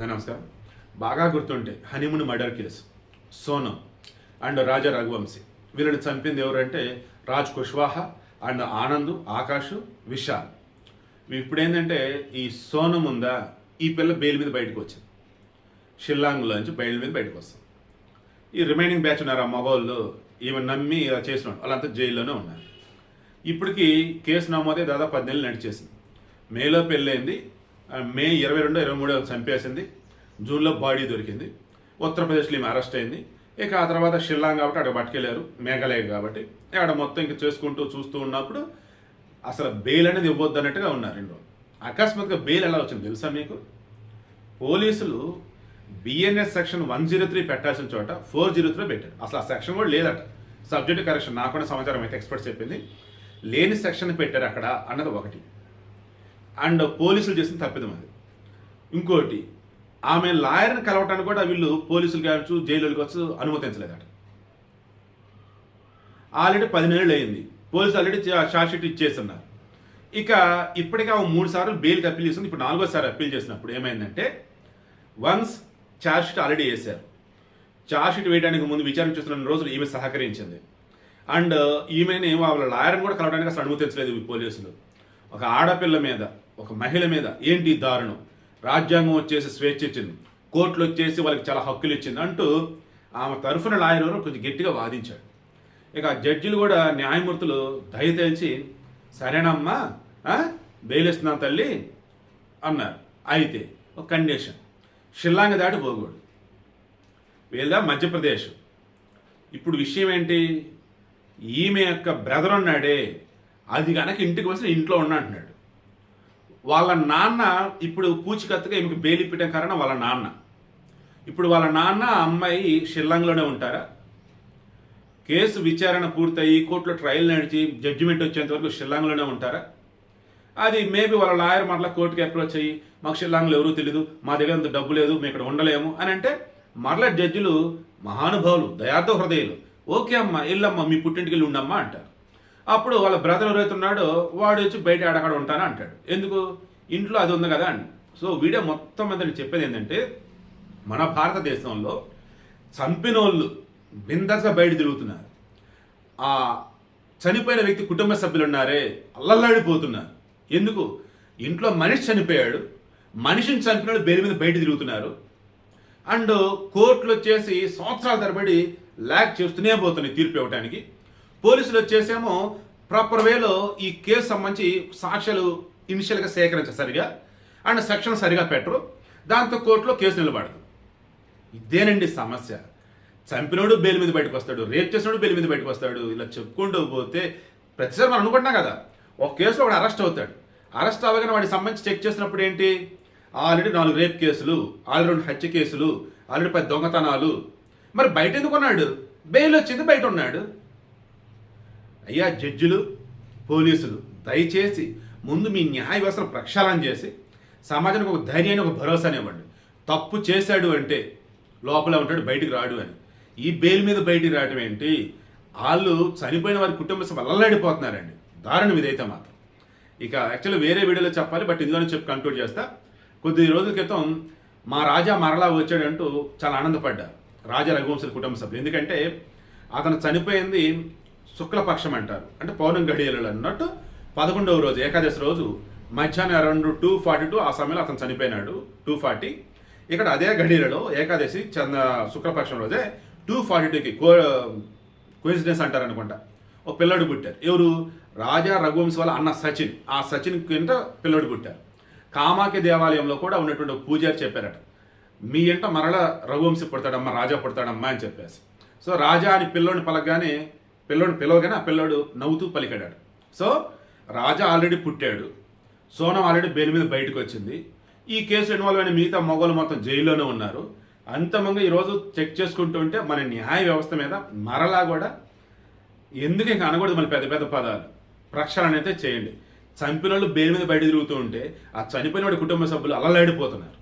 అదే నమస్కారం. బాగా గుర్తుంటే honeymoon murder case, Sonam and Raja Raghuvanshi వీళ్ళని చంపింది ఎవరంటే రాజ్ కుష్వాహా అండ్ ఆనంద్, ఆకాష్, విశాల్. ఇప్పుడు ఏంటంటే ఈ సోనం ఉందా, ఈ పిల్ల బెయిల్ మీద బయటకు వచ్చింది. షిల్లాంగ్లో నుంచి బెయిల్ మీద బయటకు వస్తుంది. ఈ రిమైనింగ్ బ్యాచ్ ఉన్నారు, ఆ మగవాళ్ళు ఈమె నమ్మి ఇలా చేసిన వాళ్ళంతా జైల్లోనే ఉన్నారు. ఇప్పటికి కేసు నమోదే దాదాపు 10 నెలలు నడిచేసింది. మేలో పెళ్ళైంది, మే 22, 23 చంపేసింది, జూన్లో బాడీ దొరికింది. ఉత్తరప్రదేశ్లో ఈమె అరెస్ట్ అయింది. ఇక ఆ తర్వాత షిల్లాంగ్ కాబట్టి అక్కడ పట్టుకెళ్ళారు, మేఘాలయ కాబట్టి అక్కడ మొత్తం ఇంక చేసుకుంటూ చూస్తూ ఉన్నప్పుడు అసలు బెయిల్ అనేది ఇవ్వద్దు అన్నట్టుగా ఉన్నారు 2 రోజులు. అకస్మాత్తుగా బెయిల్ ఎలా వచ్చింది తెలుసా మీకు? పోలీసులు బిఎన్ఎస్ సెక్షన్ 103 పెట్టాల్సిన చోట 403 పెట్టారు. అసలు ఆ సెక్షన్ కూడా లేదట. సబ్జెక్ట్ కరెక్షన్ నాకున్న సమాచారం అయితే ఎక్స్పర్ట్స్ చెప్పింది. లేని సెక్షన్ పెట్టారు అక్కడ అన్నది ఒకటి. అండ్ పోలీసులు చేసిన తప్పిదం అది. ఇంకోటి, ఆమె లాయర్ని కలవటానికి కూడా వీళ్ళు పోలీసులు కావచ్చు, జైలుకి కావచ్చు అనుమతించలేదట. ఆల్రెడీ 10 నెలలు అయింది. పోలీసులు ఆల్రెడీ షార్ట్ షీట్ ఇచ్చేస్తున్నారు. ఇక ఇప్పటికే 3 సార్లు బెయిల్కి అప్పీల్ చేస్తుంది. ఇప్పుడు 4వ సారి అప్పీల్ చేసినప్పుడు ఏమైందంటే, వన్స్ ఛార్జ్ షీట్ ఆల్రెడీ వేశారు. ఛార్జ్ షీట్ వేయడానికి ముందు విచారణ చేస్తున్న రోజులు ఈమె సహకరించింది. అండ్ ఈమెని వాళ్ళ లాయర్ని కూడా కలవడానికి అసలు అనుమతించలేదు ఈ పోలీసులు. ఒక ఆడపిల్ల మీద, ఒక మహిళ మీద ఏంటి దారుణం? రాజ్యాంగం వచ్చేసి స్వేచ్ఛ ఇచ్చింది, కోర్టులు వచ్చేసి వాళ్ళకి చాలా హక్కులు ఇచ్చింది అంటూ ఆమె తరఫున లాయర్ కొంచెం గట్టిగా వాదించాడు. ఇక జడ్జిలు కూడా, న్యాయమూర్తులు దయ తేల్చి సరేనమ్మా బెయిల్ ఇస్తున్నాం తల్లి అన్నారు. అయితే ఒక కండిషన్, షిల్లాంగ్ దాటి పోకూడదు. వీళ్ళ మధ్యప్రదేశ్. ఇప్పుడు విషయం ఏంటి, ఈమె యొక్క బ్రదర్ ఉన్నాడే, అది కనుక ఇంటికి వస్తే ఇంట్లో ఉన్నా అంటున్నాడు. వాళ్ళ నాన్న ఇప్పుడు పూచికత్తుగా ఈమెకి బెయిల్ ఇప్పటం కారణం వాళ్ళ నాన్న. ఇప్పుడు వాళ్ళ నాన్న అమ్మాయి షిల్లాంగ్లోనే ఉంటారా? కేసు విచారణ పూర్తయి కోర్టులో ట్రయల్ నడిచి జడ్జిమెంట్ వచ్చేంత వరకు షిల్లాంగ్లోనే ఉంటారా? అది మేబీ వాళ్ళ లాయర్ మరలా కోర్టుకి అప్రోచ్ అయ్యి, మాకు షిల్లాంగ్లో ఎవరూ తెలీదు, మా దగ్గర అంత డబ్బు లేదు, మేము ఇక్కడ ఉండలేము అని అంటే మరలా జడ్జిలు మహానుభావులు, దయార్థ హృదయాలు, ఓకే అమ్మా వెళ్ళమ్మా మీ పుట్టింటికి వెళ్ళి ఉండమ్మా అంటారు. అప్పుడు వాళ్ళ బ్రదర్ ఎవరైతే ఉన్నాడో వాడు వచ్చి బయట ఆడక్కడ ఉంటానా అంటాడు. ఎందుకు? ఇంట్లో అది ఉంది కదా అండి. సో వీడియో మొత్తం మీద చెప్పేది ఏంటంటే, మన భారతదేశంలో చంపిన వాళ్ళు బిందాస్గా బయట తిరుగుతున్నారు. ఆ చనిపోయిన వ్యక్తి కుటుంబ సభ్యులు ఉన్నారే అల్లల్లాడిపోతున్నారు. ఎందుకు? ఇంట్లో మనిషి చనిపోయాడు, మనిషిని చంపిన బెయిల్ మీద బయట తిరుగుతున్నారు. అండ్ కోర్టులు వచ్చేసి సంవత్సరాల తరబడి ల్యాగ్ చేస్తూనే పోతున్నాయి తీర్పు ఇవ్వడానికి. పోలీసులు వచ్చేసేమో ప్రాపర్ వేలో ఈ కేసు సంబంధించి సాక్ష్యాలు ఇనిషియల్గా సేకరించారు సరిగా, అండ్ సెక్షన్ సరిగా పెట్టరు. దాంతో కోర్టులో కేసు నిలబడదు. ఇదేనండి సమస్య. చంపినోడు బెయిల్ మీద బయటకు వస్తాడు, రేప్ చేసినోడు బెయిల్ మీద బయటకు వస్తాడు. ఇలా చెప్పుకుంటూ పోతే ప్రతిసారి మనం అనుకుంటున్నాం కదా, ఒక కేసులో వాడు అరెస్ట్ అవుతాడు. అరెస్ట్ అవ్వగానే వాడికి సంబంధించి చెక్ చేసినప్పుడు ఏంటి, ఆల్రెడీ 4 రేప్ కేసులు, ఆల్రెడీ 2 హత్య కేసులు, ఆల్రెడీ 10 దొంగతనాలు. మరి బయట ఎందుకు ఉన్నాడు? బెయిల్ వచ్చింది, బయట ఉన్నాడు. అయ్యా జడ్జిలు, పోలీసులు దయచేసి ముందు మీ న్యాయ వ్యవస్థను ప్రక్షాళన చేసి సమాజానికి ఒక ధైర్యాన్ని, ఒక భరోసాని ఇవ్వండి. తప్పు చేశాడు అంటే లోపల ఉంటాడు, బయటికి రాడు అని. ఈ బెయిల్ మీద బయటికి రావడం ఏంటి? వాళ్ళు చనిపోయిన వారి కుటుంబ సభ్యులు అల్లలాడిపోతున్నారండి. దారుణం ఇదైతే మాత్రం. ఇక యాక్చువల్లీ వేరే వీడియోలో చెప్పాలి, బట్ ఇందులోనే చెప్పి కంక్లూడ్ చేస్తా. కొద్ది రోజుల క్రితం మా రాజా మరలా వచ్చాడంటూ చాలా ఆనందపడ్డారు రాజా రఘువంశీ కుటుంబ సభ్యులు. ఎందుకంటే అతను చనిపోయింది శుక్లపక్షం అంటారు, అంటే పౌర్ణమి గడియలు అన్నట్టు 11వ రోజు, ఏకాదశి రోజు మధ్యాహ్నం అరౌండ్ 2:42 ఆ సమయంలో అతను చనిపోయినాడు. 2:40 ఇక్కడ అదే గడియలలో ఏకాదశి శుక్లపక్షం రోజే 2:42కి కోయిన్సిడెన్స్ అంటారు అనుకుంటా, ఒక పిల్లడు పుట్టారు. ఎవరు? రాజా రఘువంశీ వాళ్ళ అన్న సచిన్. ఆ సచిన్ కింద పిల్లడు పుట్టారు. కామాఖ్య దేవాలయంలో కూడా ఉన్నటువంటి పూజారి చెప్పారట, మీ ఇంట మరలా రఘువంశీ పుడతాడమ్మా, రాజా పుడతాడమ్మా అని చెప్పేసి. సో రాజా అని పిల్లోడిని పలకగానే, పిల్లోడిని పిలవగానే ఆ పిల్లోడు నవ్వుతూ పలికాడు. సో రాజా ఆల్రెడీ పుట్టాడు, సోనం ఆల్రెడీ బెయిల్ మీద బయటకు వచ్చింది. ఈ కేసు ఇన్వాల్వ్ అయిన మిగతా మొగోళ్ళు మొత్తం జైల్లోనే ఉన్నారు. అంతమంగా ఈరోజు చెక్ చేసుకుంటూ ఉంటే మన న్యాయ వ్యవస్థ మీద మరలా కూడా ఎందుకు ఇంకా అనకూడదు మళ్ళీ పెద్ద పెద్ద పదాలు, ప్రక్షాళన అయితే చేయండి. చంపిన వాళ్ళు బెయిల్ మీద బయట తిరుగుతూ ఉంటే ఆ చనిపోయిన వాడి కుటుంబ సభ్యులు అల్లలాడిపోతున్నారు.